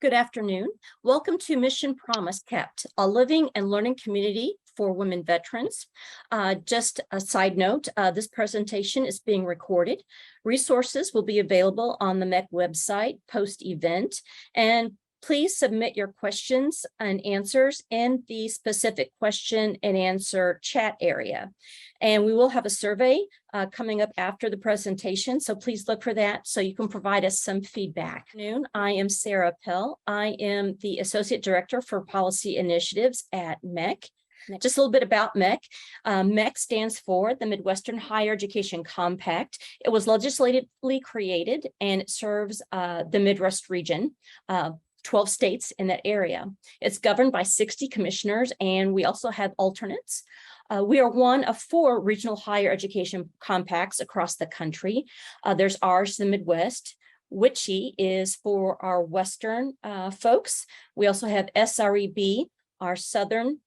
Good afternoon. Welcome to Mission Promise Kept, a living and learning community for women veterans. Just a side note, this presentation is being recorded. Resources will be available on the MHEC website post-event, and please submit your questions and answers in the specific question and answer chat area. And we will have a survey coming up after the presentation, so please look for that so you can provide us some feedback. I am Sarah Pell. I am the Associate Director for Policy Initiatives at MHEC. Just a little bit about MHEC. MHEC stands for the Midwestern Higher Education Compact. It was legislatively created and it serves the Midwest region. 12 states in that area. It's governed by 60 commissioners, and we also have alternates. We are one of 4 regional higher education compacts across the country. There's ours, the Midwest. WICHE is for our Western folks. We also have SREB, our Southern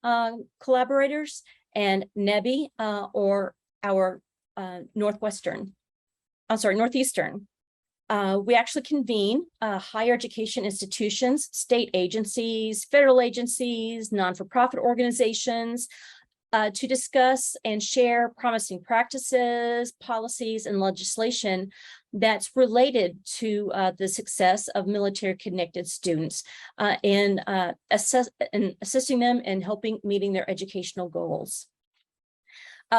collaborators, and NEBI, or our Northeastern. We actually convene higher education institutions, state agencies, federal agencies, non-for-profit organizations to discuss and share promising practices, policies, and legislation that's related to the success of military-connected students in assisting them in helping meeting their educational goals.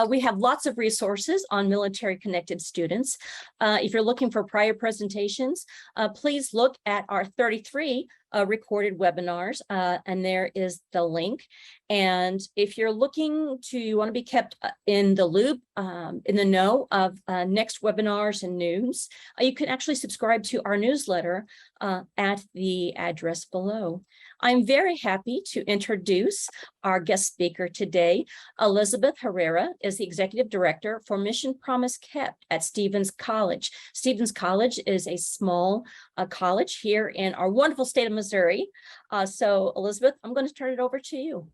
We have lots of resources on military-connected students. If you're looking for prior presentations, please look at our 33 recorded webinars, and there is the link. And if you're looking to want to be kept in the loop, in the know of next webinars and news, you can actually subscribe to our newsletter at the address below. I'm very happy to introduce our guest speaker today. Elizabeth Herrera is the Executive Director for Mission Promise Kept at Stevens College. Stevens College is a small college here in our wonderful state of Missouri. So Elizabeth, I'm going to turn it over to you.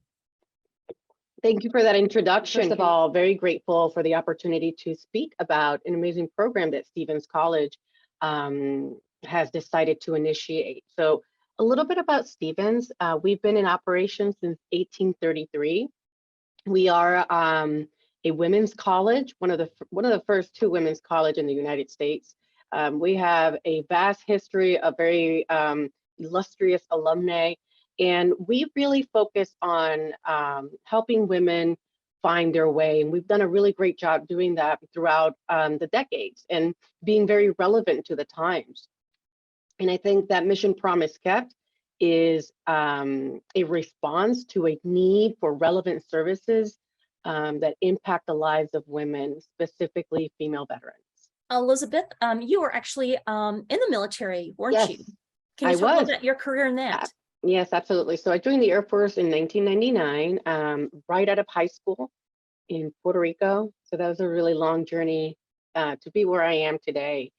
Thank you for that introduction. First of all, very grateful for the opportunity to speak about an amazing program that Stevens College has decided to initiate. So a little bit about Stevens. We've been in operation since 1833. We are a women's college, one of the first 2 women's college in the United States. We have a vast history of very illustrious alumni, and we really focus on helping women find their way. And we've done a really great job doing that throughout the decades and being very relevant to the times. And I think that Mission Promise Kept is a response to a need for relevant services that impact the lives of women, specifically female veterans. Elizabeth, you were actually in the military, weren't Yes, you? Can you talk about your career in that? Yes, absolutely. So I joined the Air Force in 1999, right out of high school in Puerto Rico. So that was a really long journey to be where I am today.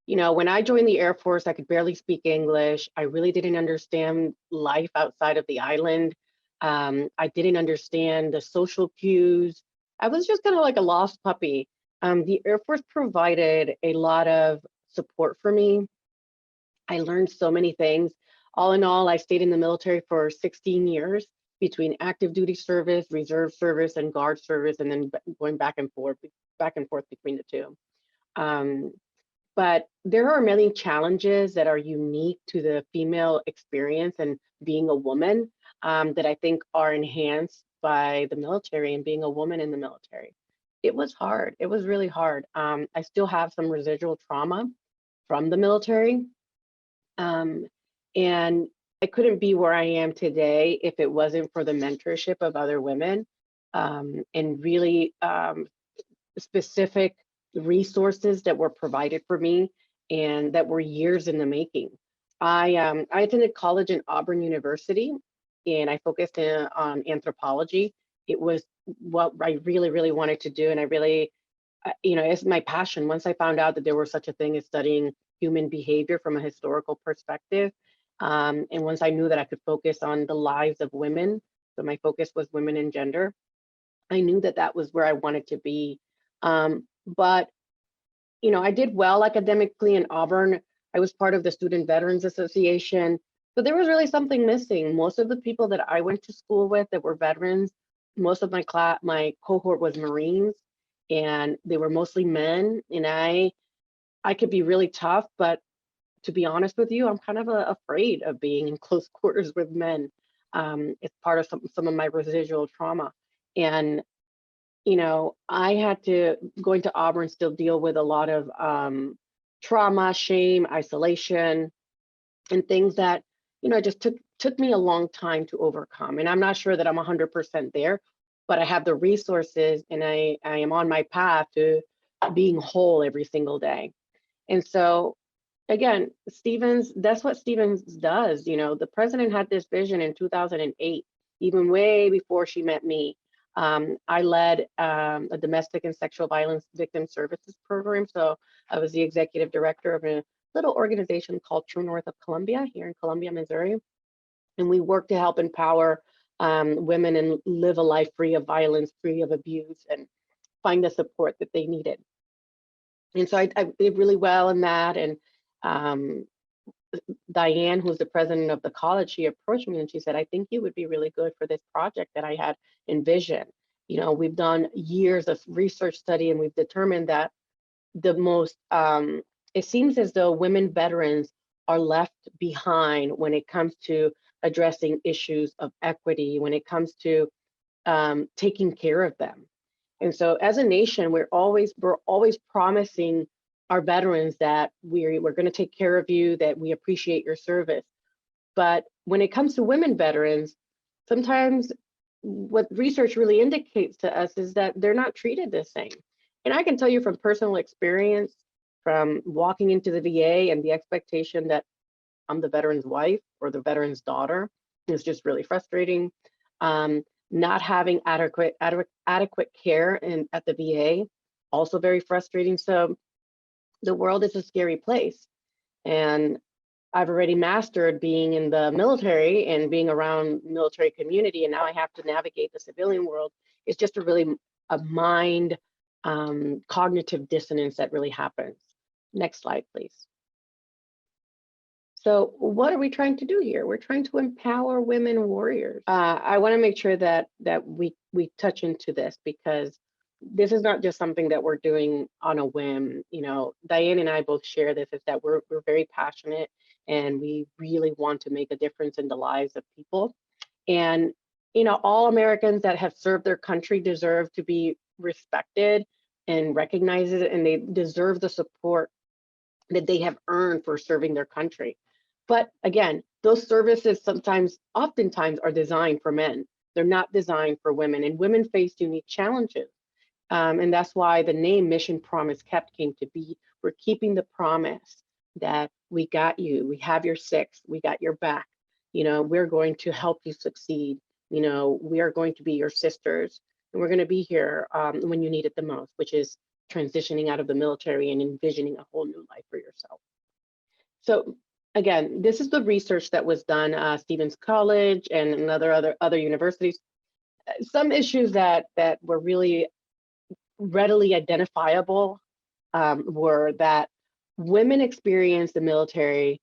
You know, when I joined the Air Force, I could barely speak English. I really didn't understand life outside of the island. I didn't understand the social cues. I was just kind of like a lost puppy. The Air Force provided a lot of support for me. I learned so many things. All in all, I stayed in the military for 16 years between active duty service, reserve service, and guard service, and then going back and forth between the 2. But there are many challenges that are unique to the female experience and being a woman that I think are enhanced by the military and being a woman in the military. It was hard. It was really hard. I still have some residual trauma from the military. And I couldn't be where I am today if it wasn't for the mentorship of other women and really specific resources that were provided for me and that were years in the making. I attended college in Auburn University, and I focused on anthropology. It was what I really wanted to do, and I really, you know, it's my passion. Once I found out that there was such a thing as studying human behavior from a historical perspective, and once I knew that I could focus on the lives of women, so my focus was women and gender, I knew that that was where I wanted to be. But, you know, I did well academically in Auburn, I was part of the Student Veterans Association. So there was really something missing. Most of the people that I went to school with that were veterans, most of my cohort was Marines, and they were mostly men. And I could be really tough, but to be honest with you, I'm kind of afraid of being in close quarters with men. It's part of some of my residual trauma. And, I had to, going to Auburn, still deal with a lot of trauma, shame, isolation, and things that, just took me a long time to overcome. And I'm not sure that I'm 100% there, but I have the resources, and I am on my path to being whole every single day. And so, again, Stevens, that's what Stevens does. The president had this vision in 2008, even way before she met me. I led a domestic and sexual violence victim services program. So I was the executive director of a little organization called True North of Columbia here in Columbia, Missouri. And we work to help empower women and live a life free of violence, free of abuse, and find the support that they needed. And so I did really well in that. And Diane, who's the president of the college, she approached me and she said, I think you would be really good for this project that I had envisioned. We've done years of research study, and we've determined that the most, it seems as though women veterans are left behind when it comes to addressing issues of equity, when it comes to taking care of them. And so as a nation, we're always promising our veterans that we're going to take care of you, that we appreciate your service. But when it comes to women veterans, sometimes what research really indicates to us is that they're not treated the same. And I can tell you from personal experience, from walking into the VA and the expectation that I'm the veteran's wife or the veteran's daughter is just really frustrating. Not having adequate care at the VA, also very frustrating. So the world is a scary place. And I've already mastered being in the military and being around military community, and now I have to navigate the civilian world. It's just a mind cognitive dissonance that really happens. Next slide, please. So what are we trying to do here? We're trying to empower women warriors. I want to make sure that we touch into this, because this is not just something that we're doing on a whim. Diane and I both share this, is that we're very passionate, and we really want to make a difference in the lives of people. And all Americans that have served their country deserve to be respected and recognized, and they deserve the support that they have earned for serving their country. But again, those services oftentimes are designed for men. They're not designed for women, and women face unique challenges. And that's why the name Mission Promise Kept came to be. We're keeping the promise that we got you, we have your six, we got your back. We're going to help you succeed. We are going to be your sisters, and we're going to be here when you need it the most, which is transitioning out of the military and envisioning a whole new life for yourself. So again, this is the research that was done, Stevens College and other universities. Some issues that were really readily identifiable were that women experience the military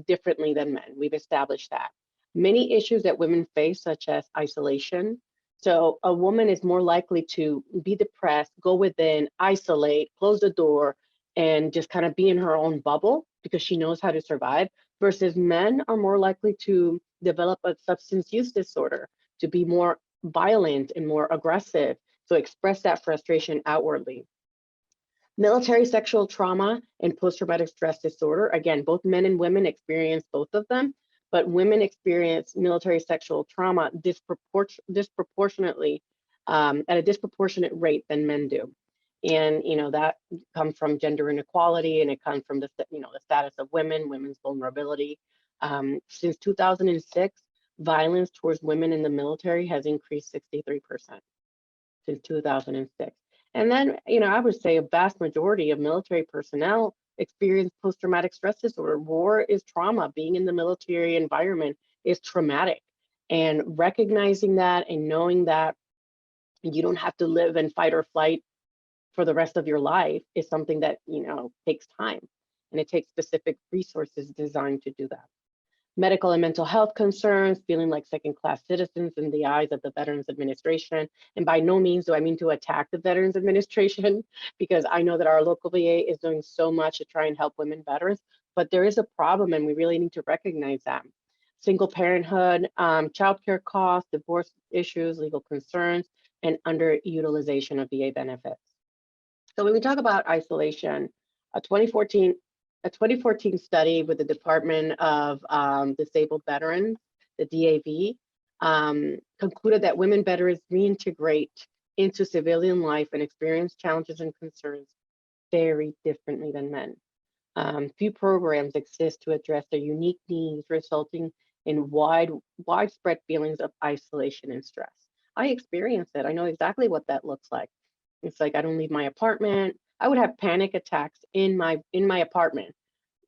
differently than men. We've established that. Many issues that women face, such as isolation. So a woman is more likely to be depressed, go within, isolate, close the door, and just kind of be in her own bubble because she knows how to survive, versus men are more likely to develop a substance use disorder, to be more violent and more aggressive, so express that frustration outwardly. Military sexual trauma and post-traumatic stress disorder, again, both men and women experience both of them, but women experience military sexual trauma disproportionately at a disproportionate rate than men do. And that comes from gender inequality, and it comes from the status of women's vulnerability. Since 2006, violence towards women in the military has increased 63% since 2006. And then, I would say a vast majority of military personnel experience post-traumatic stress disorder. War is trauma. Being in the military environment is traumatic. And recognizing that and knowing that you don't have to live in fight or flight for the rest of your life is something that, takes time. and it takes specific resources designed to do that. Medical and mental health concerns, feeling like second-class citizens in the eyes of the Veterans Administration. And by no means do I mean to attack the Veterans Administration, because I know that our local VA is doing so much to try and help women veterans, but there is a problem and we really need to recognize that. Single parenthood, childcare costs, divorce issues, legal concerns, and underutilization of VA benefits. So when we talk about isolation, a 2014 study with the Department of Disabled Veterans, the DAV, concluded that women veterans reintegrate into civilian life and experience challenges and concerns very differently than men. Few programs exist to address their unique needs, resulting in widespread feelings of isolation and stress. I experienced it. I know exactly what that looks like. It's like I don't leave my apartment. I would have panic attacks in my apartment.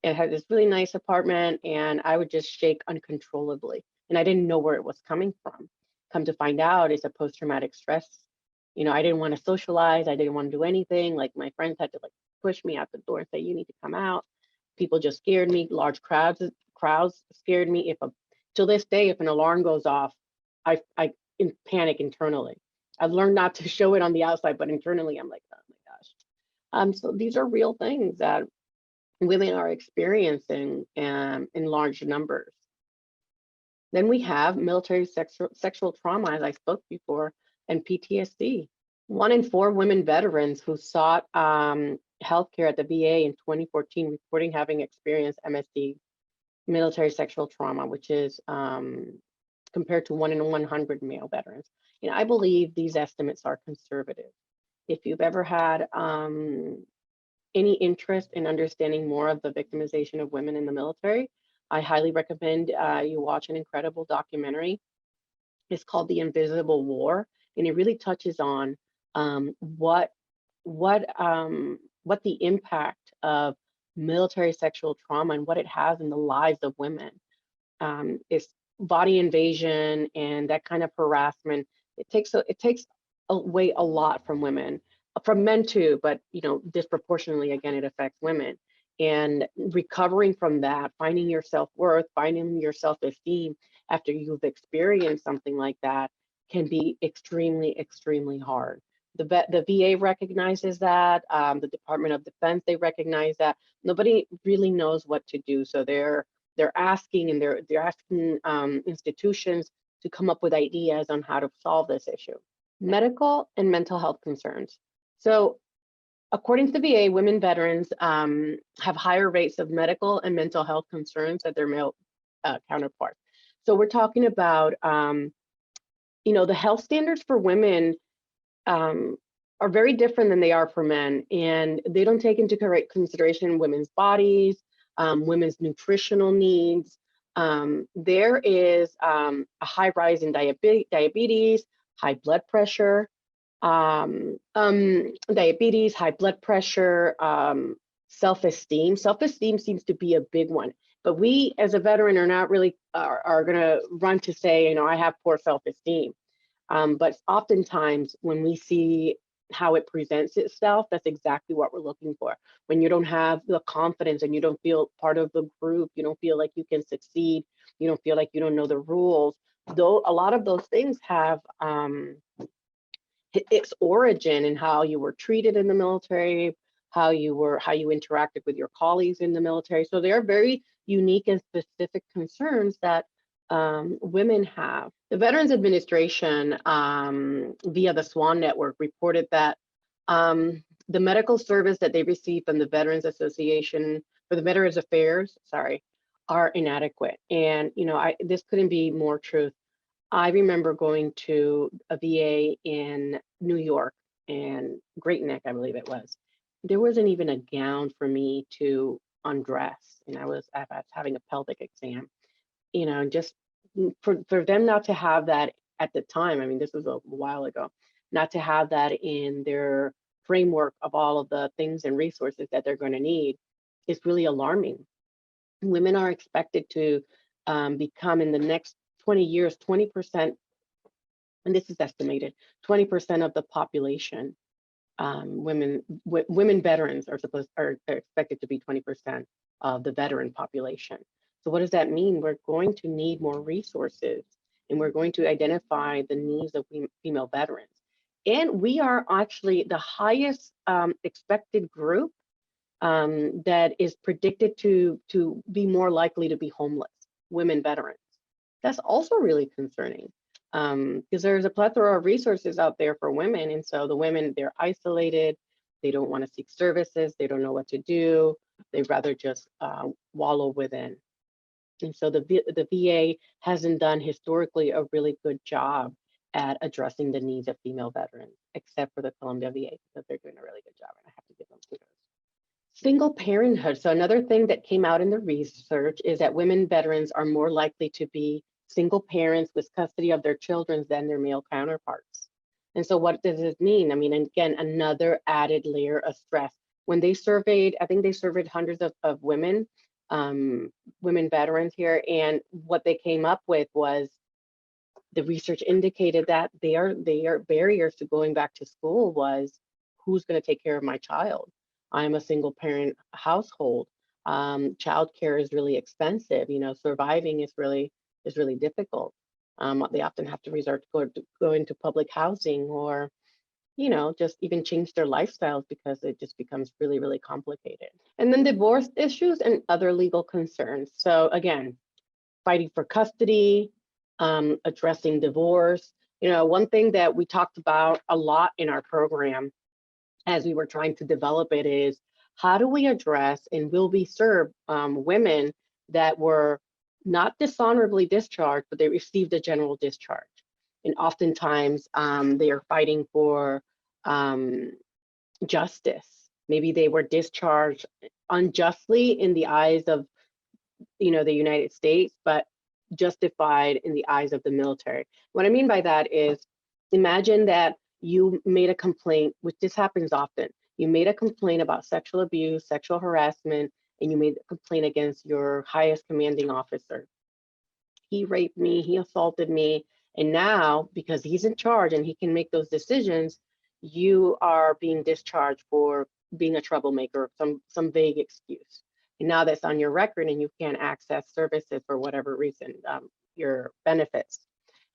It had this really nice apartment and I would just shake uncontrollably. And I didn't know where it was coming from. Come to find out, it's a post-traumatic stress. You know, I didn't want to socialize. I didn't want to do anything. Like my friends had to like push me out the door and say, you need to come out. People just scared me. Large crowds scared me. Till this day, if an alarm goes off, I panic internally. I've learned not to show it on the outside, but internally I'm like, oh my gosh. So these are real things that women are experiencing in large numbers. Then we have military sexual trauma, as I spoke before, and PTSD. 1 in 4 women veterans who sought healthcare at the VA in 2014 reporting having experienced MST, military sexual trauma, which is compared to 1 in 100 male veterans. You know, I believe these estimates are conservative. If you've ever had any interest in understanding more of the victimization of women in the military, I highly recommend you watch an incredible documentary. It's called The Invisible War, and it really touches on what the impact of military sexual trauma and what it has in the lives of women. Is body invasion and that kind of harassment. It takes away a lot from women, from men too, but you know, disproportionately again, it affects women. And recovering from that, finding your self-worth, finding your self-esteem after you've experienced something like that can be extremely, extremely hard. The VA recognizes that, the Department of Defense, they recognize that. Nobody really knows what to do. So they're asking, and they're asking institutions to come up with ideas on how to solve this issue. Medical and mental health concerns. So according to the VA, women veterans have higher rates of medical and mental health concerns than their male counterparts. So we're talking about, you know, the health standards for women are very different than they are for men, and they don't take into consideration women's bodies, women's nutritional needs. There is a high rise in diabetes, high blood pressure, diabetes, high blood pressure, self-esteem. Self-esteem seems to be a big one, but we as a veteran are not really are going to run to say, you know, I have poor self-esteem. But oftentimes when we see how it presents itself, that's exactly what we're looking for. When you don't have the confidence and you don't feel part of the group, you don't feel like you can succeed, you don't feel like you don't know the rules, though a lot of those things have its origin in how you were treated in the military, how you interacted with your colleagues in the military. So they are very unique and specific concerns that women have. The Veterans Administration, via the SWAN network, reported that the medical service that they receive from the Veterans Association, for the Veterans Affairs, are inadequate. And you know, this couldn't be more truth. I remember going to a VA in New York, and Great Neck, I believe it was. There wasn't even a gown for me to undress, and I was having a pelvic exam. You know, just for them not to have that at the time, I mean, this was a while ago, not to have that in their framework of all of the things and resources that they're going to need is really alarming. Women are expected to become, in the next 20 years, 20%, and this is estimated, 20% of the population women veterans are expected to be 20% of the veteran population. So what does that mean? We're going to need more resources, and we're going to identify the needs of female veterans. And we are actually the highest expected group that is predicted to be more likely to be homeless, women veterans. That's also really concerning, because there's a plethora of resources out there for women. And so the women, they're isolated, they don't want to seek services, they don't know what to do, they'd rather just wallow within. And so the VA hasn't done historically a really good job at addressing the needs of female veterans, except for the Columbia VA, because they're doing a really good job, and I have to give them kudos. Single parenthood. So another thing that came out in the research is that women veterans are more likely to be single parents with custody of their children than their male counterparts. And so what does this mean? I mean, again, another added layer of stress. When they surveyed, I think they surveyed hundreds of women, women veterans here, and what they came up with was the research indicated that their barriers to going back to school was, who's going to take care of my child? I'm a single parent household. Childcare is really expensive. You know, surviving is really difficult. They often have to resort to go into public housing, or, you know, just even change their lifestyles, because it just becomes really complicated. And then divorce issues and other legal concerns. So again, fighting for custody, addressing divorce. You know, one thing that we talked about a lot in our program as we were trying to develop it is, how do we address and will we serve women that were not dishonorably discharged, but they received a general discharge? And oftentimes they are fighting for justice. Maybe they were discharged unjustly in the eyes of, you know, the United States, but justified in the eyes of the military. What I mean by that is, imagine that you made a complaint, which this happens often. You made a complaint about sexual abuse, sexual harassment, and you made a complaint against your highest commanding officer. He raped me, he assaulted me, and now, because he's in charge and he can make those decisions, you are being discharged for being a troublemaker, some vague excuse. And now that's on your record, and you can't access services for whatever reason, your benefits.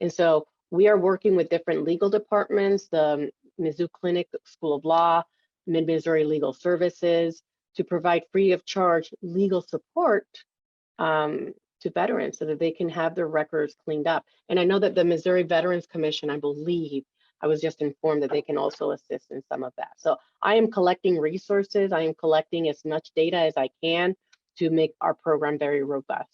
And so we are working with different legal departments, the Mizzou Clinic School of Law, Mid-Missouri Legal Services, to provide free of charge legal support to veterans so that they can have their records cleaned up. And I know that the Missouri Veterans Commission, I believe, I was just informed that they can also assist in some of that. So I am collecting resources. I am collecting as much data as I can to make our program very robust.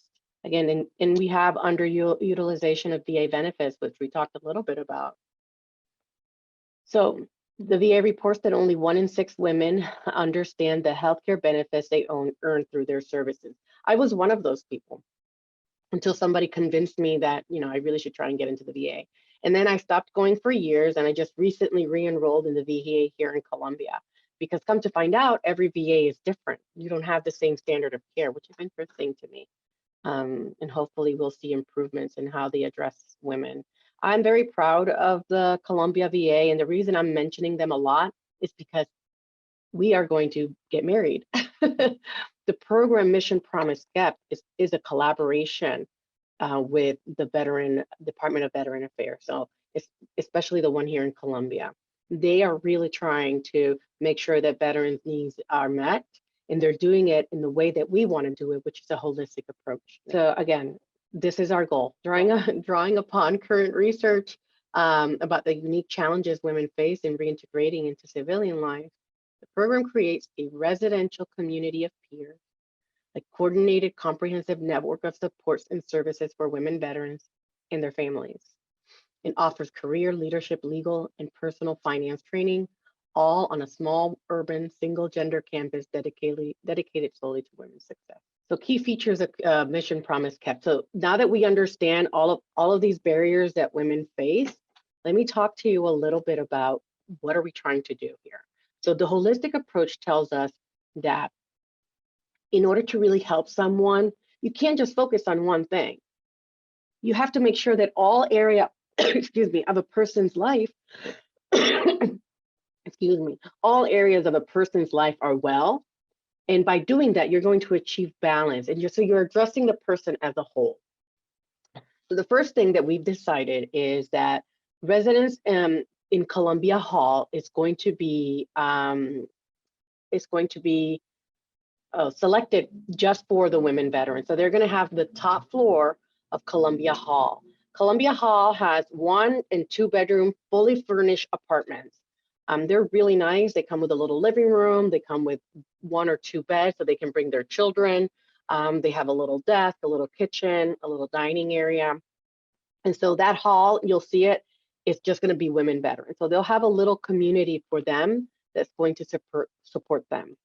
Again, and we have underutilization of VA benefits, which we talked a little bit about. So the VA reports that only 1 in 6 women understand the healthcare benefits they earn through their services. I was one of those people until somebody convinced me that, you know, I really should try and get into the VA. And then I stopped going for years, and I just recently re-enrolled in the VA here in Columbia, because come to find out, every VA is different. You don't have the same standard of care, which is interesting to me. And hopefully we'll see improvements in how they address women. I'm very proud of the Columbia VA, and the reason I'm mentioning them a lot is because we are going to get married. The program Mission Promise Kept is a collaboration with the Department of Veteran Affairs. So it's especially the one here in Columbia. They are really trying to make sure that veterans' needs are met, and they're doing it in the way that we want to do it, which is a holistic approach. So again, this is our goal, drawing upon current research about the unique challenges women face in reintegrating into civilian life. The program creates a residential community of peers, a coordinated, comprehensive network of supports and services for women veterans and their families. It offers career, leadership, legal, and personal finance training, all on a small, urban, single-gender campus dedicated solely to women's success. So key features of Mission Promise Kept. So now that we understand all of these barriers that women face, let me talk to you a little bit about what are we trying to do here. So the holistic approach tells us that in order to really help someone, you can't just focus on one thing. You have to make sure that all area, excuse me, of a person's life, excuse me, all areas of a person's life are well. And by doing that, you're going to achieve balance. And you're addressing the person as a whole. So the first thing that we've decided is that residents in Columbia Hall is going to be selected just for the women veterans. So they're going to have the top floor of Columbia Hall. Columbia Hall has 1 and 2 bedroom, fully furnished apartments. They're really nice. They come with a little living room. They come with 1 or 2 beds so they can bring their children. They have a little desk, a little kitchen, a little dining area. And so that hall, you'll see it, it's just going to be women veterans. So they'll have a little community for them that's going to support them.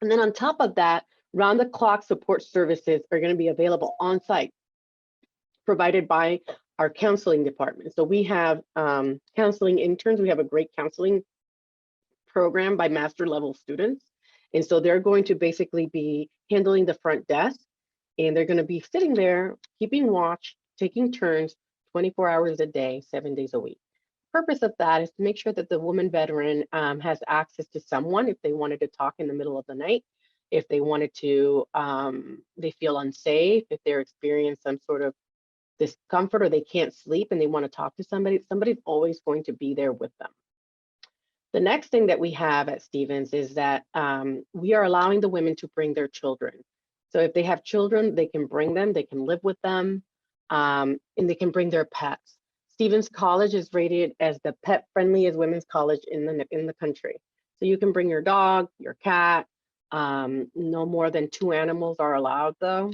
And then on top of that, round-the-clock support services are going to be available on site, provided by our counseling department. So we have counseling interns. We have a great counseling program by master level students. And so they're going to basically be handling the front desk, and they're going to be sitting there, keeping watch, taking turns 24 hours a day, 7 days a week. Purpose of that is to make sure that the woman veteran has access to someone if they wanted to talk in the middle of the night, if they wanted to, they feel unsafe, if they're experiencing some sort of discomfort or they can't sleep and they want to talk to somebody, somebody's always going to be there with them. The next thing that we have at Stevens is that we are allowing the women to bring their children. So if they have children, they can bring them, they can live with them, and they can bring their pets. Stevens College is rated as the pet friendliest women's college in the country. So you can bring your dog, your cat. No more than 2 animals are allowed though.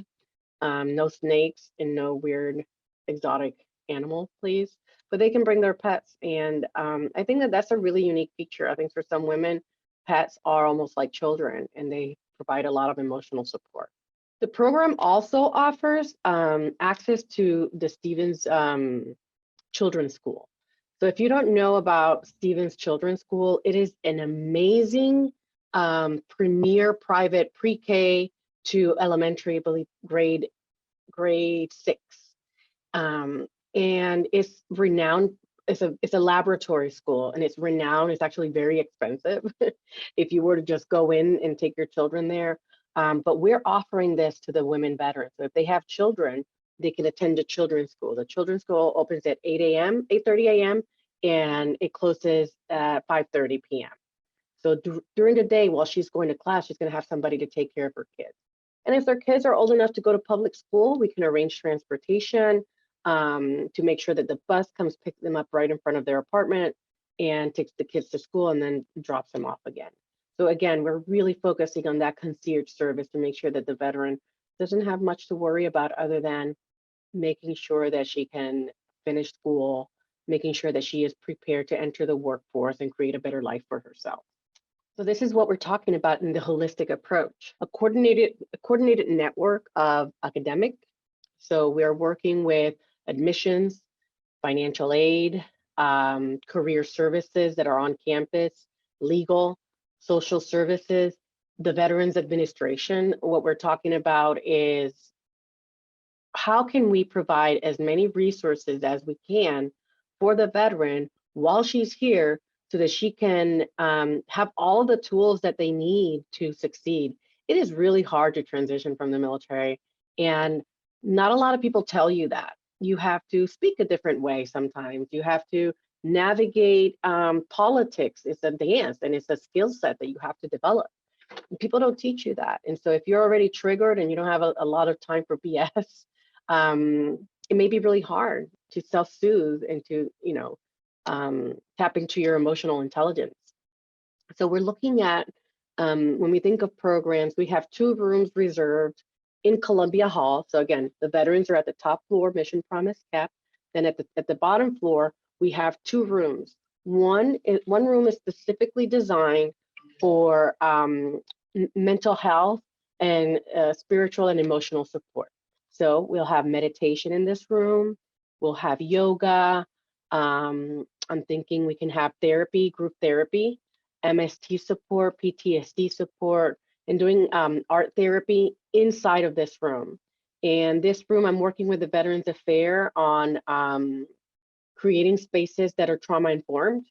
No snakes and no weird exotic animals, please. But they can bring their pets. And I think that that's a really unique feature. I think for some women, pets are almost like children and they provide a lot of emotional support. The program also offers access to the Stevens Children's School. So if you don't know about Stevens Children's School, it is an amazing premier private pre-K to elementary, I believe grade 6. And it's renowned, it's a laboratory school and it's renowned. It's actually very expensive if you were to just go in and take your children there. But we're offering this to the women veterans. So if they have children, they can attend a children's school. The children's school opens at 8:30 a.m. and it closes at 5:30 p.m. So during the day while she's going to class, she's going to have somebody to take care of her kids. And if their kids are old enough to go to public school, we can arrange transportation to make sure that the bus comes pick them up right in front of their apartment and takes the kids to school and then drops them off again. So again, we're really focusing on that concierge service to make sure that the veteran doesn't have much to worry about other than making sure that she can finish school, making sure that she is prepared to enter the workforce and create a better life for herself. So this is what we're talking about in the holistic approach, a coordinated network of academic. So we're working with admissions, financial aid, career services that are on campus, legal, social services, the Veterans Administration. What we're talking about is how can we provide as many resources as we can for the veteran while she's here so that she can have all the tools that they need to succeed. It is really hard to transition from the military, and not a lot of people tell you that. You have to speak a different way sometimes. You have to navigate politics. It's a dance and it's a skill set that you have to develop. People don't teach you that. And so if you're already triggered and you don't have a lot of time for BS, it may be really hard to self-soothe and to, tap into your emotional intelligence. So we're looking at, when we think of programs, we have 2 rooms reserved in Columbia Hall. So again, the veterans are at the top floor, Mission Promise Cap. Then at the bottom floor, we have 2 rooms. One room is specifically designed for mental health and spiritual and emotional support. So we'll have meditation in this room. We'll have yoga. I'm thinking we can have therapy, group therapy, MST support, PTSD support, and doing art therapy inside of this room. And this room, I'm working with the Veterans Affairs on creating spaces that are trauma informed.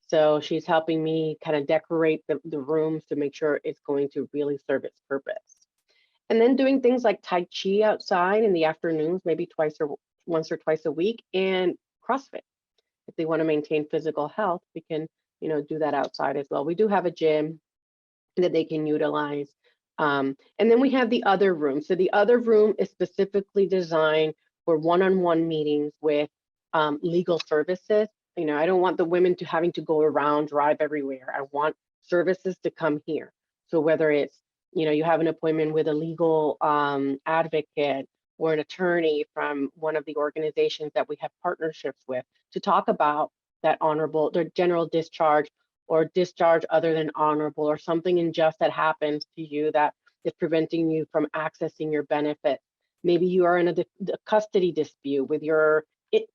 So she's helping me kind of decorate the rooms to make sure it's going to really serve its purpose. And then doing things like Tai Chi outside in the afternoons, maybe once or twice a week, and CrossFit. If they want to maintain physical health, we can, do that outside as well. We do have a gym that they can utilize. And then we have the other room. So the other room is specifically designed for one-on-one meetings with legal services. I don't want the women to having to go around, drive everywhere. I want services to come here. So whether it's, you have an appointment with a legal advocate or an attorney from one of the organizations that we have partnerships with to talk about that honorable, their general discharge or discharge other than honorable, or something unjust that happens to you that is preventing you from accessing your benefit. Maybe you are in a custody dispute with your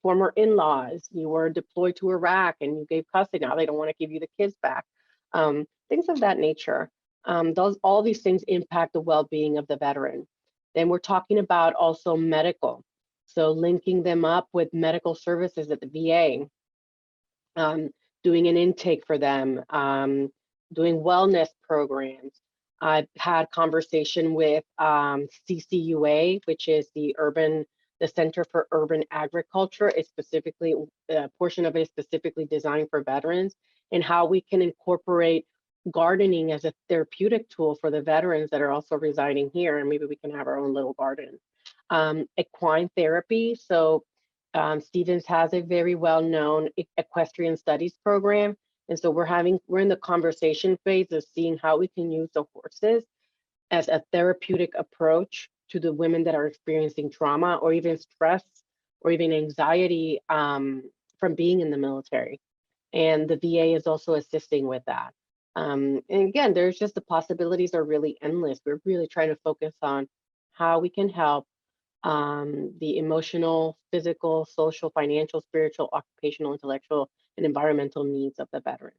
former in-laws. You were deployed to Iraq and you gave custody. Now they don't want to give you the kids back. Things of that nature. All these things impact the well-being of the veteran. Then we're talking about also medical. So linking them up with medical services at the VA. Doing an intake for them, doing wellness programs. I've had conversation with CCUA, which is the Center for Urban Agriculture. It's specifically, a portion of it is specifically designed for veterans, and how we can incorporate gardening as a therapeutic tool for the veterans that are also residing here, and maybe we can have our own little garden. Equine therapy. So Stevens has a very well-known equestrian studies program. And so we're in the conversation phase of seeing how we can use the horses as a therapeutic approach to the women that are experiencing trauma or even stress or even anxiety from being in the military. And the VA is also assisting with that. And again, there's just the possibilities are really endless. We're really trying to focus on how we can help the emotional, physical, social, financial, spiritual, occupational, intellectual, and environmental needs of the veteran.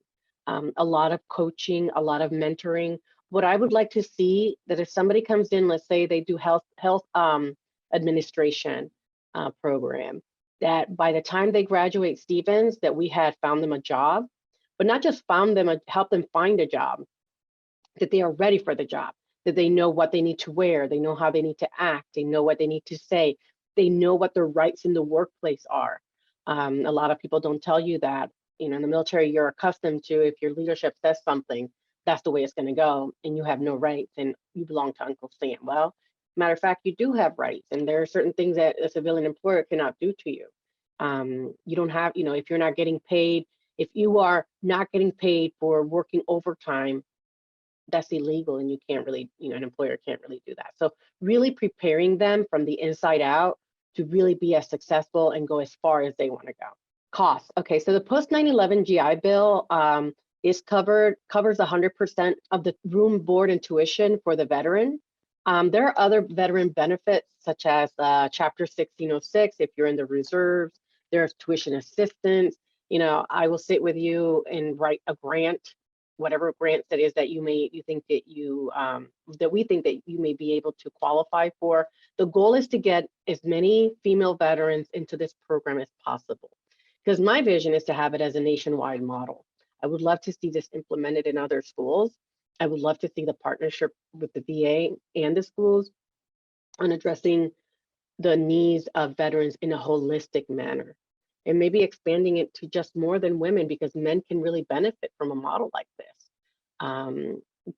A lot of coaching, a lot of mentoring. What I would like to see that if somebody comes in, let's say they do health administration program, that by the time they graduate Stevens, that we had found them a job, but not just found them, help them find a job, that they are ready for the job, that they know what they need to wear, they know how they need to act, they know what they need to say, they know what their rights in the workplace are. A lot of people don't tell you that. In the military, you're accustomed to, if your leadership says something, that's the way it's going to go, and you have no rights, and you belong to Uncle Sam. Well, matter of fact, you do have rights, and there are certain things that a civilian employer cannot do to you. You don't have, if you're not getting paid, if you are not getting paid for working overtime, that's illegal, and you can't really, an employer can't really do that. So really preparing them from the inside out to really be as successful and go as far as they want to go. Costs. Okay, so the post 9/11 GI Bill covers 100% of the room, board, and tuition for the veteran. There are other veteran benefits such as Chapter 1606 if you're in the reserves. There's tuition assistance. I will sit with you and write a grant, whatever grants that is that we think that you may be able to qualify for. The goal is to get as many female veterans into this program as possible, because my vision is to have it as a nationwide model. I would love to see this implemented in other schools. I would love to see the partnership with the VA and the schools on addressing the needs of veterans in a holistic manner, and maybe expanding it to just more than women, because men can really benefit from a model like this,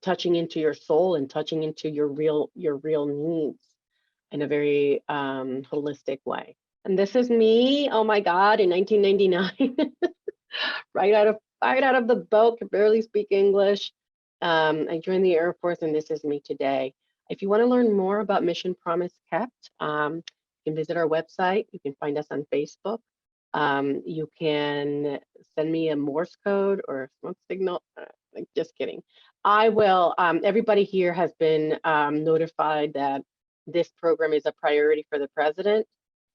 touching into your soul and touching into your real needs in a very holistic way. And this is me, oh my God, in 1999, right out of the boat, could barely speak English. I joined the Air Force, and this is me today. If you want to learn more about Mission Promise Kept, you can visit our website. You can find us on Facebook. You can send me a Morse code or a smoke signal. Just kidding. I will. Everybody here has been notified that this program is a priority for the president.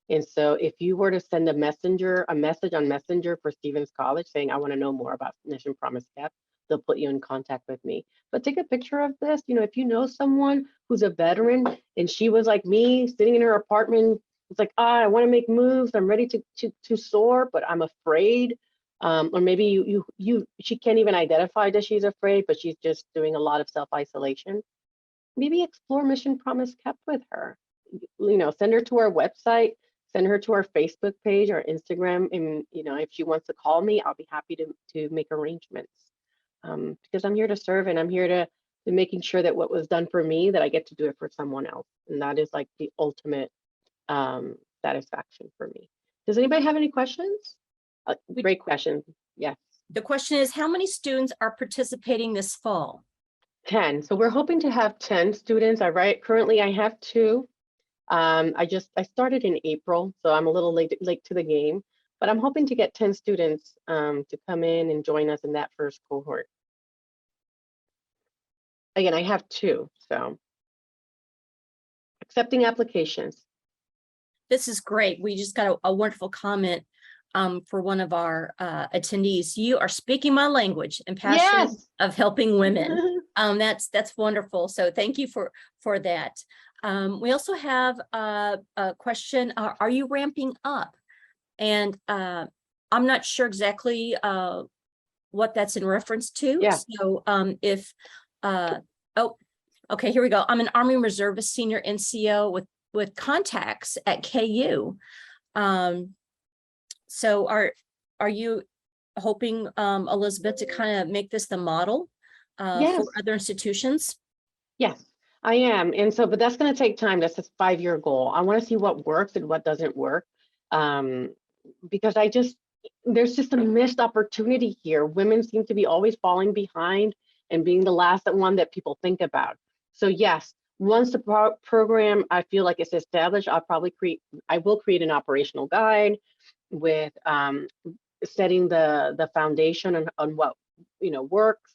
And so if you were to send a message on Messenger for Stevens College saying, I want to know more about Mission Promise Kept, they'll put you in contact with me. But take a picture of this. If you know someone who's a veteran and she was like me, sitting in her apartment, it's like, I want to make moves. I'm ready to soar, but I'm afraid or maybe she can't even identify that she's afraid, but she's just doing a lot of self-isolation. Maybe explore Mission Promise Kept with her. Send her to our website, send her to our Facebook page or Instagram, and if she wants to call me, I'll be happy to make arrangements. Because I'm here to serve, and I'm here to making sure that what was done for me, that I get to do it for someone else, and that is like the ultimate satisfaction for me. Does anybody have any questions? Great question. Yes. The question is, how many students are participating this fall? 10. So we're hoping to have 10 students. Currently I have 2. I started in April, so I'm a little late to the game, but I'm hoping to get 10 students to come in and join us in that first cohort. Again, I have 2, so accepting applications. This is great. We just got a wonderful comment for one of our attendees. You are speaking my language and passion of helping women. That's wonderful. So thank you for that. We also have a question. Are you ramping up? And I'm not sure exactly what that's in reference to. Yeah. So okay, here we go. I'm an Army Reservist senior NCO with contacts at KU. So are you hoping, Elizabeth, to kind of make this the model for other institutions? Yes, I am. And so, but that's going to take time. That's a 5-year goal. I want to see what works and what doesn't work. Because there's just a missed opportunity here. Women seem to be always falling behind and being the last one that people think about. So yes, once the program, I feel like it's established, I will create an operational guide with setting the foundation on what works,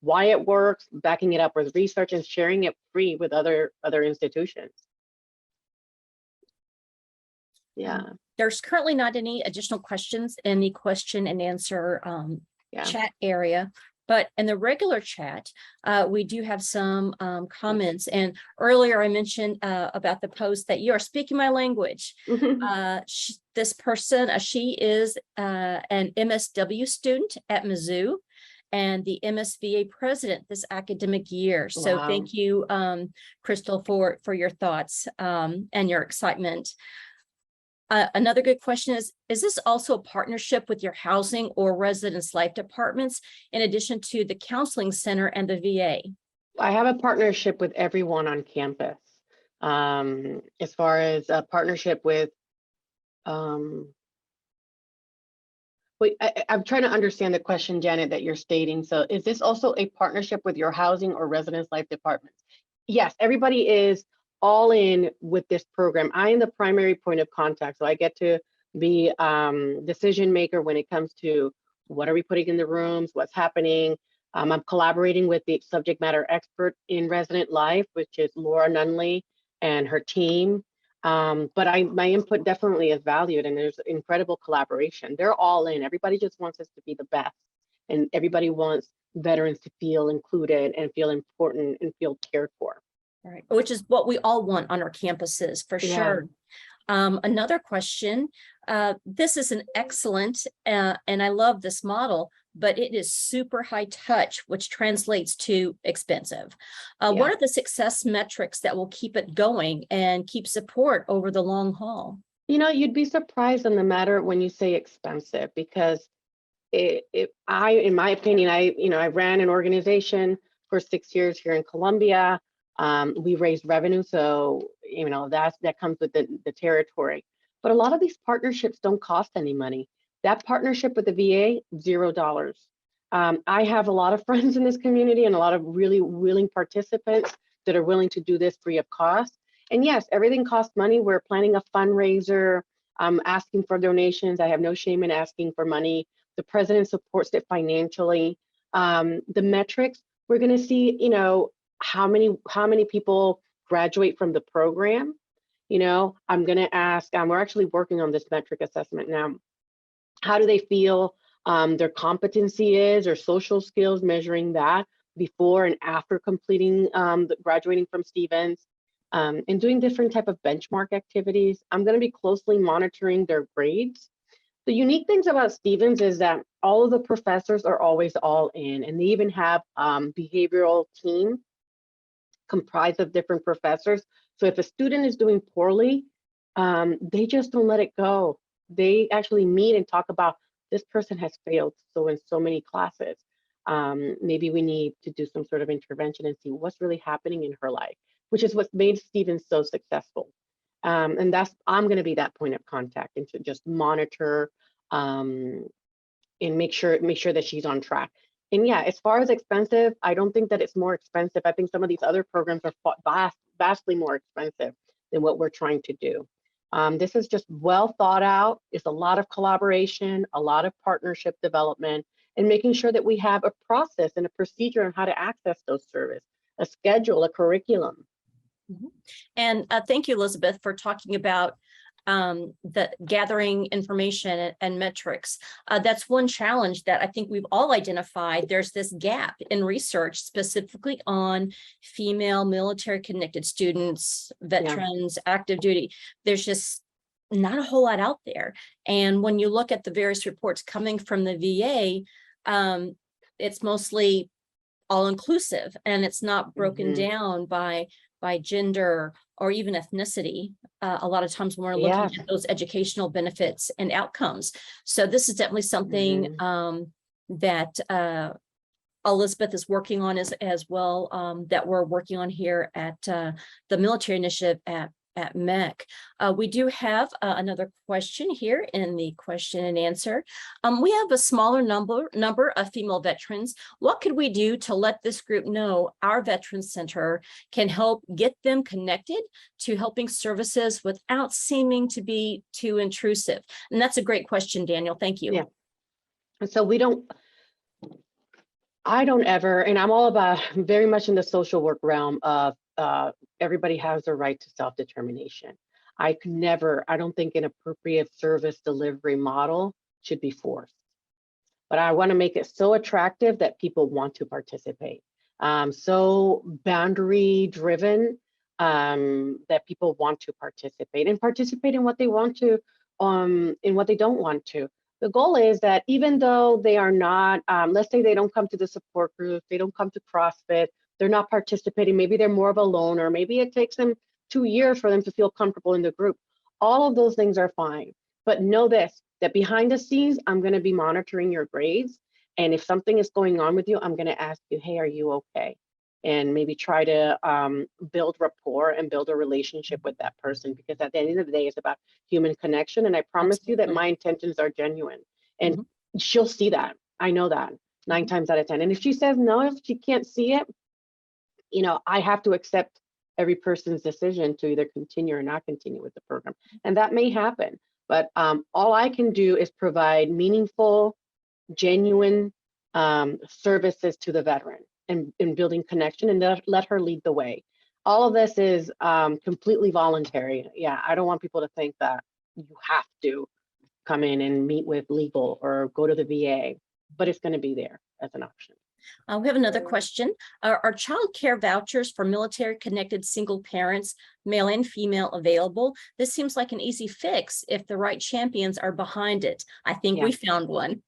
why it works, backing it up with research, and sharing it free with other institutions. Yeah. There's currently not any additional questions in the question and answer chat area, but in the regular chat, we do have some comments. And earlier I mentioned about the post that you are speaking my language. This person, she is an MSW student at Mizzou and the MSVA president this academic year. So thank you, Crystal, for your thoughts and your excitement. Another good question is this also a partnership with your housing or residence life departments in addition to the counseling center and the VA? I have a partnership with everyone on campus. As far as a partnership with, wait, I'm trying to understand the question, Janet, that you're stating. So is this also a partnership with your housing or residence life departments? Yes, everybody is all in with this program. I am the primary point of contact, so I get to be decision maker when it comes to what are we putting in the rooms, what's happening. I'm collaborating with the subject matter expert in resident life, which is Laura Nunley and her team. But my input definitely is valued, and there's incredible collaboration. They're all in. Everybody just wants us to be the best, and everybody wants veterans to feel included and feel important and feel cared for. Right, which is what we all want on our campuses, for sure. Another question, this is an excellent, and I love this model, but it is super high touch, which translates to expensive. What are the success metrics that will keep it going and keep support over the long haul? You'd be surprised on the matter when you say expensive, because in my opinion, I ran an organization for 6 years here in Columbia. We raised revenue, so that comes with the territory. But a lot of these partnerships don't cost any money. That partnership with the VA, $0. I have a lot of friends in this community and a lot of really willing participants that are willing to do this free of cost. And yes, everything costs money. We're planning a fundraiser. I'm asking for donations. I have no shame in asking for money. The president supports it financially. The metrics, we're going to see, how many people graduate from the program. I'm going to ask, we're actually working on this metric assessment now. How do they feel their competency is, or social skills, measuring that before and after completing graduating from Stevens, and doing different type of benchmark activities. I'm going to be closely monitoring their grades. The unique things about Stevens is that all of the professors are always all in, and they even have behavioral team comprised of different professors. So if a student is doing poorly, they just don't let it go. They actually meet and talk about, this person has failed so in so many classes. Maybe we need to do some sort of intervention and see what's really happening in her life, which is what made Stevens so successful. And I'm going to be that point of contact and to just monitor and make sure that she's on track. And yeah, as far as expensive, I don't think that it's more expensive. I think some of these other programs are vastly more expensive than what we're trying to do. This is just well thought out. It's a lot of collaboration, a lot of partnership development, and making sure that we have a process and a procedure on how to access those services, a schedule, a curriculum. And thank you, Elizabeth, for talking about the gathering information and metrics. That's one challenge that I think we've all identified. There's this gap in research specifically on female military connected students, veterans, active duty. There's just not a whole lot out there. And when you look at the various reports coming from the VA, it's mostly all inclusive, and it's not broken down by gender or even ethnicity. A lot of times when we're looking at those educational benefits and outcomes. So this is definitely something that Elizabeth is working on as well, that we're working on here at the military initiative at MHEC. We do have another question here in the question and answer. We have a smaller number of female veterans. What could we do to let this group know our Veterans Center can help get them connected to helping services without seeming to be too intrusive? And that's a great question, Daniel. Thank you. Yeah. And so I don't ever, and I'm all about very much in the social work realm of everybody has a right to self-determination. I don't think an appropriate service delivery model should be forced. But I want to make it so attractive that people want to participate. So boundary driven that people want to participate in what they want to, in what they don't want to. The goal is that even though they are not, let's say they don't come to the support group, they don't come to CrossFit, they're not participating, maybe they're more of a loner, maybe it takes them 2 years for them to feel comfortable in the group. All of those things are fine. But know this, that behind the scenes, I'm going to be monitoring your grades. And if something is going on with you, I'm going to ask you, hey, are you okay? And maybe try to build rapport and build a relationship with that person, because at the end of the day, it's about human connection. And I promise you that my intentions are genuine. And she'll see that. I know that 9 times out of 10. And if she says no, if she can't see it, I have to accept every person's decision to either continue or not continue with the program. And that may happen. But all I can do is provide meaningful, genuine services to the veteran and building connection, and let her lead the way. All of this is completely voluntary. Yeah, I don't want people to think that you have to come in and meet with legal or go to the VA, but it's going to be there as an option. We have another question. Are child care vouchers for military connected single parents, male and female, available? This seems like an easy fix if the right champions are behind it. I think we found one.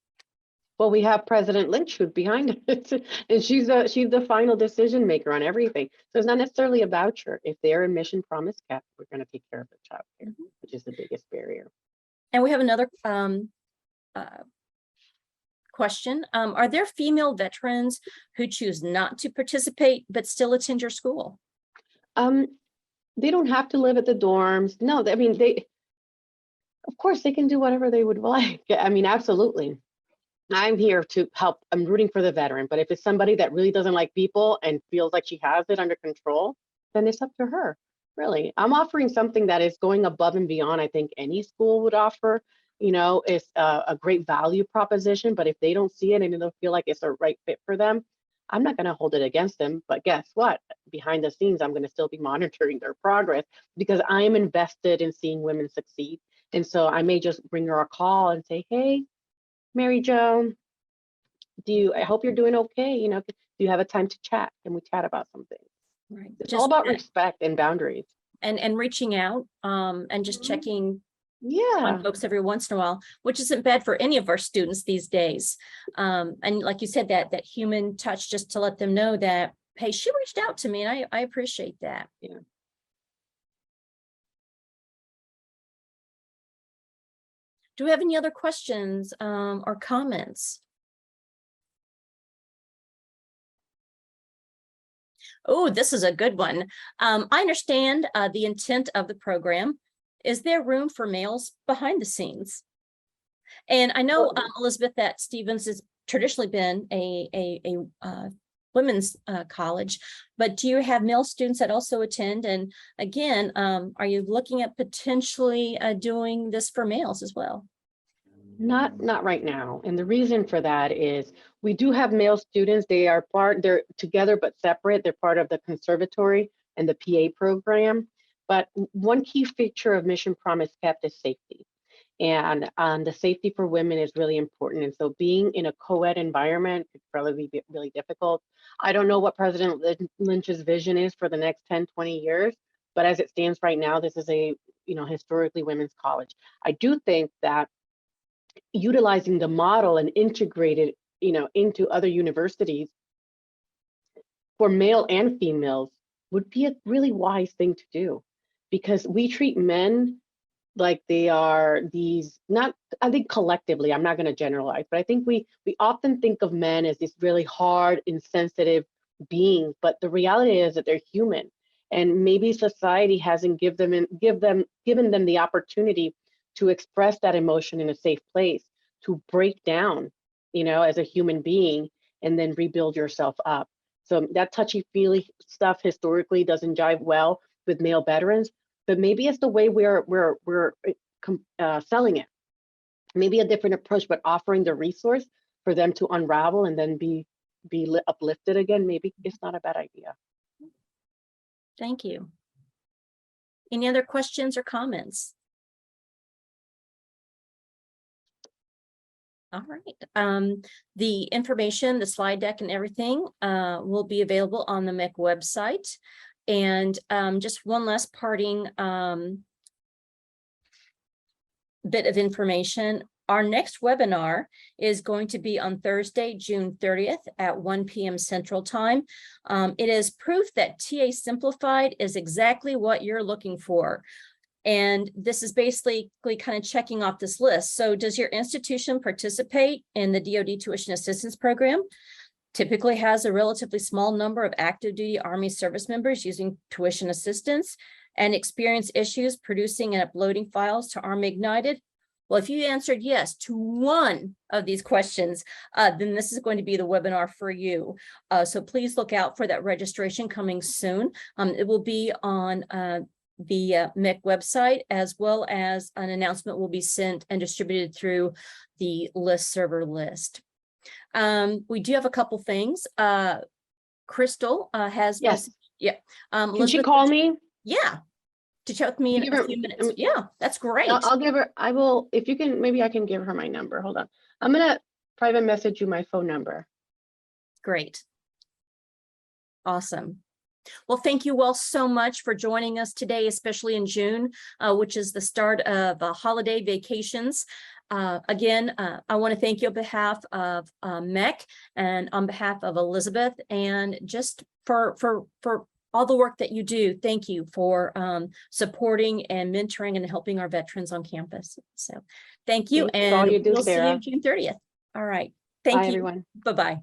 Well, we have President Lynch who's behind it, and she's the final decision maker on everything. So it's not necessarily a voucher. If they're in Mission Promise Cap, we're going to take care of the child care, which is the biggest barrier. And we have another question. Are there female veterans who choose not to participate but still attend your school? They don't have to live at the dorms. No, I mean, of course, they can do whatever they would like. I mean, absolutely. I'm here to help. I'm rooting for the veteran, but if it's somebody that really doesn't like people and feels like she has it under control, then it's up to her. Really, I'm offering something that is going above and beyond. I think any school would offer. It's a great value proposition, but if they don't see it and they don't feel like it's a right fit for them, I'm not going to hold it against them. But guess what? Behind the scenes, I'm going to still be monitoring their progress because I'm invested in seeing women succeed. And so I may just bring her a call and say, hey, Mary Jo, I hope you're doing okay. Do you have a time to chat? Can we chat about something? Right. It's all about respect and boundaries. And reaching out and just checking Yeah. folks every once in a while, which isn't bad for any of our students these days. And like you said, that human touch, just to let them know that, hey, she reached out to me, and I appreciate that. Yeah. Do we have any other questions or comments? Oh, this is a good one. I understand the intent of the program. Is there room for males behind the scenes? And I know, Elizabeth, that Stevens has traditionally been a women's college, but do you have male students that also attend? And again, are you looking at potentially doing this for males as well? Not right now. And the reason for that is we do have male students. They're together but separate. They're part of the conservatory and the PA program. But one key feature of Mission Promise Kept is safety. And the safety for women is really important. And so being in a co-ed environment could probably be really difficult. I don't know what President Lynch's vision is for the next 10, 20 years, but as it stands right now, this is a historically women's college. I do think that utilizing the model and integrated into other universities for male and females would be a really wise thing to do, because we treat men like they are these, not, I think collectively, I'm not going to generalize, but I think we often think of men as these really hard, insensitive beings, but the reality is that they're human, and maybe society hasn't given them the opportunity to express that emotion in a safe place, to break down, as a human being, and then rebuild yourself up. So that touchy-feely stuff historically doesn't jive well with male veterans, but maybe it's the way we're selling it. Maybe a different approach, but offering the resource for them to unravel and then be uplifted again. Maybe it's not a bad idea. Thank you. Any other questions or comments? All right. The information, the slide deck and everything will be available on the MHEC website. And just one last parting bit of information. Our next webinar is going to be on Thursday, June 30th at 1 p.m. Central Time. It is proof that TA Simplified is exactly what you're looking for. And this is basically kind of checking off this list. So does your institution participate in the DoD Tuition Assistance Program? Typically has a relatively small number of active duty Army service members using tuition assistance and experience issues producing and uploading files to Army Ignited? Well, if you answered yes to one of these questions, then this is going to be the webinar for you. So please look out for that registration coming soon. It will be on the MHEC website, as well as an announcement will be sent and distributed through the listserv list. We do have a couple things. Crystal has, yes, yeah. Can she call me? Yeah, to chat with me in a few minutes. Yeah, that's great. I'll give her. I will, if you can. Maybe I can give her my number. Hold on. I'm gonna private message you my phone number. Great. Awesome. Well, thank you all so much for joining us today, especially in June, which is the start of holiday vacations. Again, I want to thank you on behalf of MHEC and on behalf of Elizabeth, and just for all the work that you do. Thank you for supporting and mentoring and helping our veterans on campus. So thank you. And all you do, we'll Sarah. see you June 30th. All right. Thank Bye, you. everyone. Bye-bye.